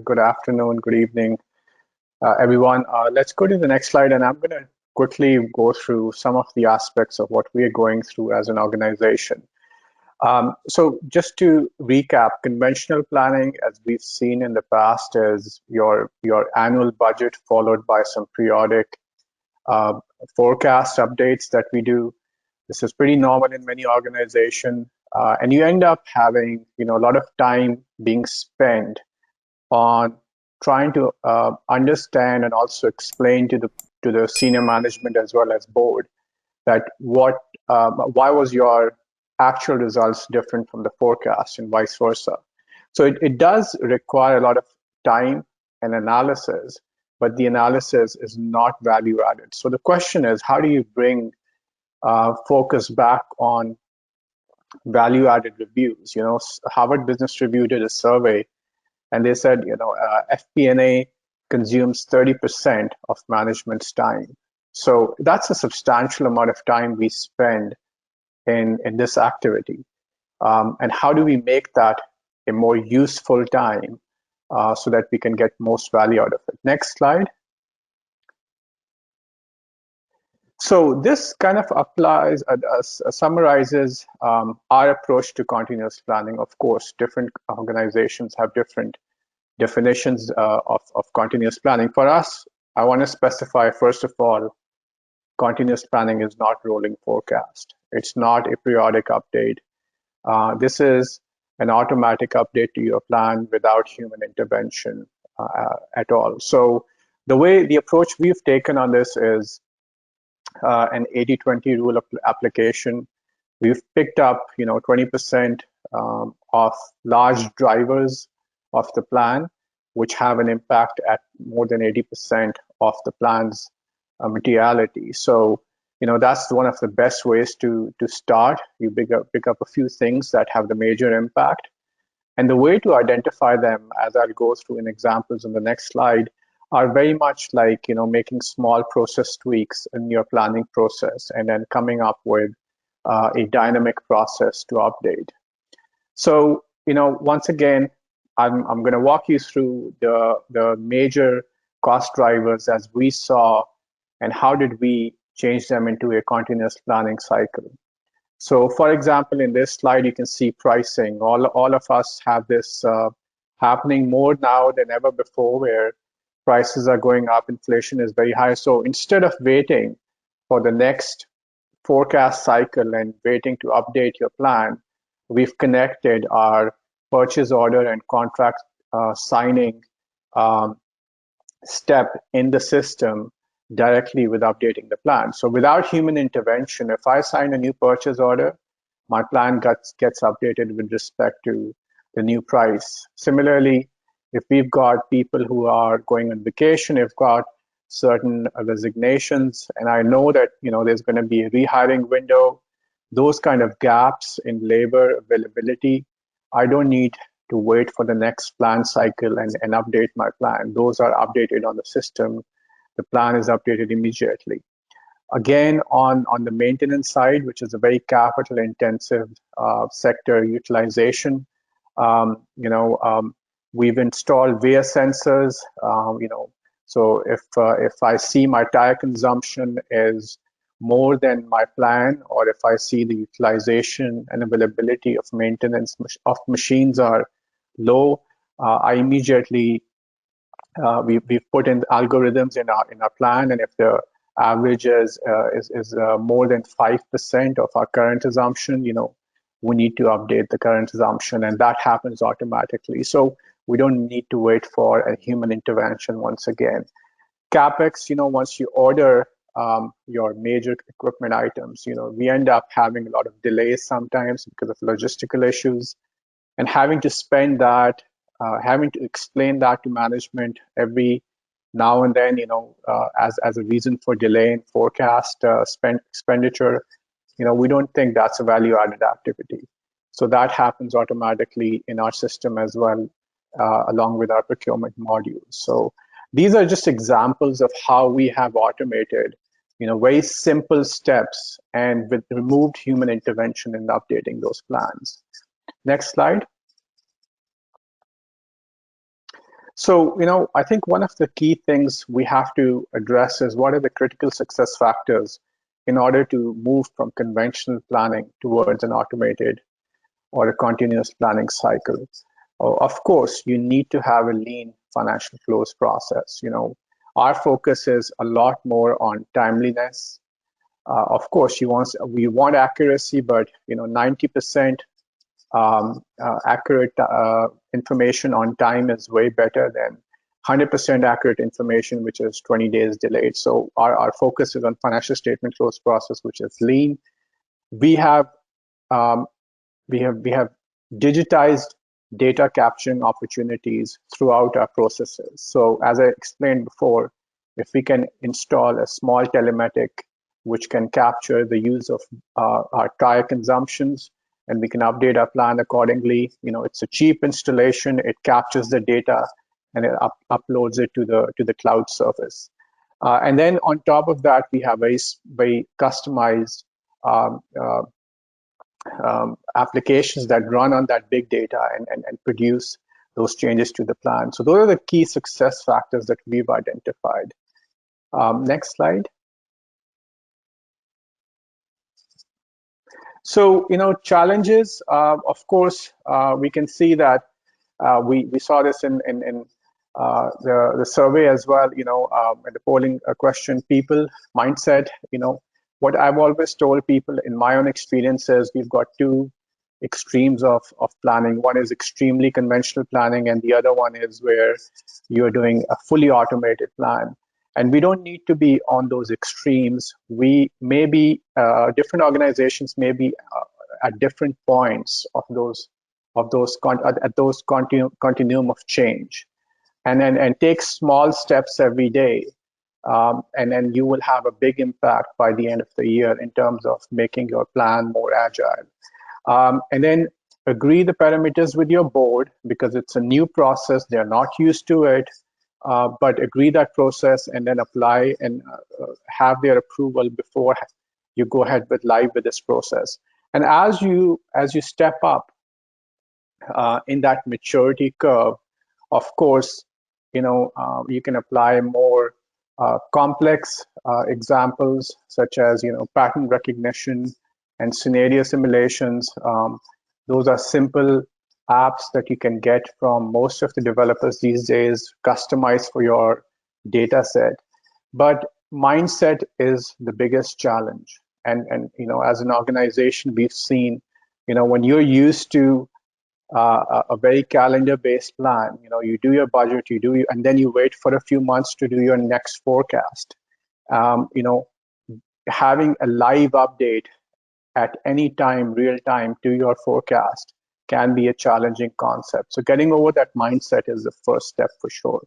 Good afternoon, good evening, everyone. Let's go to the next slide, and I'm going to quickly go through some of the aspects of what we are going through as an organization. So just to recap, conventional planning, as we've seen in the past, is your annual budget followed by some periodic forecast updates that we do. This is pretty normal in many organizations, and you end up having a lot of time being spent on trying to understand and also explain to the senior management as well as board that why was your actual results different from the forecast and vice versa. So it does require a lot of time and analysis, but the analysis is not value added. So the question is, how do you bring focus back on value added reviews? Harvard Business Review did a survey, and they said, FP&A consumes 30% of management's time. So that's a substantial amount of time we spend in this activity. And how do we make that a more useful time so that we can get most value out of it? Next slide. So this kind of applies, summarizes our approach to continuous planning. Of course, different organizations have different definitions of continuous planning. For us, I want to specify, first of all, continuous planning is not rolling forecast. It's not a periodic update. This is an automatic update to your plan without human intervention at all. So the approach we've taken on this is an 80-20 rule of application. We've picked up 20% of large drivers of the plan, which have an impact at more than 80% of the plan's materiality. So that's one of the best ways to start. You pick up a few things that have the major impact, and the way to identify them, as I'll go through in examples in the next slide, are very much like making small process tweaks in your planning process and then coming up with a dynamic process to update. So once again, I'm going to walk you through the major cost drivers as we saw and how did we change them into a continuous planning cycle. So for example, in this slide, you can see pricing. All of us have this happening more now than ever before, where prices are going up, inflation is very high. So instead of waiting for the next forecast cycle and waiting to update your plan, we've connected our purchase order and contract signing step in the system directly with updating the plan. So without human intervention, if I sign a new purchase order, my plan gets updated with respect to the new price. Similarly, if we've got people who are going on vacation, if got certain resignations, and I know that there's going to be a rehiring window, those kind of gaps in labor availability, I don't need to wait for the next plan cycle and update my plan. Those are updated on the system. The plan is updated immediately. Again, on the maintenance side, which is a very capital intensive sector utilization, we've installed wear sensors. So if I see my tire consumption is more than my plan, or if I see the utilization and availability of maintenance of machines are low, I immediately we've put in algorithms in our plan, and if the average is more than 5% of our current assumption, we need to update the current assumption, and that happens automatically. So we don't need to wait for a human intervention once again. CapEx, once you order your major equipment items, we end up having a lot of delays sometimes because of logistical issues, and having to spend that, having to explain that to management every now and then, as a reason for delay in forecast expenditure, we don't think that's a value-added activity. So that happens automatically in our system as well, along with our procurement modules. So these are just examples of how we have automated, very simple steps and with removed human intervention in updating those plans. Next slide. So, I think one of the key things we have to address is what are the critical success factors in order to move from conventional planning towards an automated or a continuous planning cycle. Of course, you need to have a lean financial flows process. Our focus is a lot more on timeliness. Of course, we want accuracy, but 90% accurate information on time is way better than 100% accurate information, which is 20 days delayed. So our focus is on financial statement close process, which is lean. We have um, we have digitized data capturing opportunities throughout our processes. So as I explained before, if we can install a small telematic which can capture the use of our tire consumptions, and we can update our plan accordingly. It's a cheap installation. It captures the data and it uploads it to the cloud service. And then on top of that, we have very customized um, uh, applications that run on that big data and produce those changes to the plan. So those are the key success factors that we've identified. Next slide. So, challenges, of course, we can see that we saw this in the survey as well, in the polling question, people mindset, what I've always told people in my own experiences, we've got two extremes of planning. One is extremely conventional planning, and the other one is where you're doing a fully automated plan. And we don't need to be on those extremes. We may be different organizations may be at different points of those at those continuum of change, and take small steps every day, and then you will have a big impact by the end of the year in terms of making your plan more agile. And then agree the parameters with your board because it's a new process. They're not used to it, but agree that process and then apply and have their approval before you go ahead with live with this process. And as you step up in that maturity curve, of course, you can apply more complex examples such as pattern recognition and scenario simulations. Those are simple apps that you can get from most of the developers these days, customized for your data set. But mindset is the biggest challenge. And as an organization, we've seen, when you're used to a very calendar-based plan, you do your budget, and then you wait for a few months to do your next forecast. Having a live update at any time, real time, to your forecast can be a challenging concept. So getting over that mindset is the first step for sure.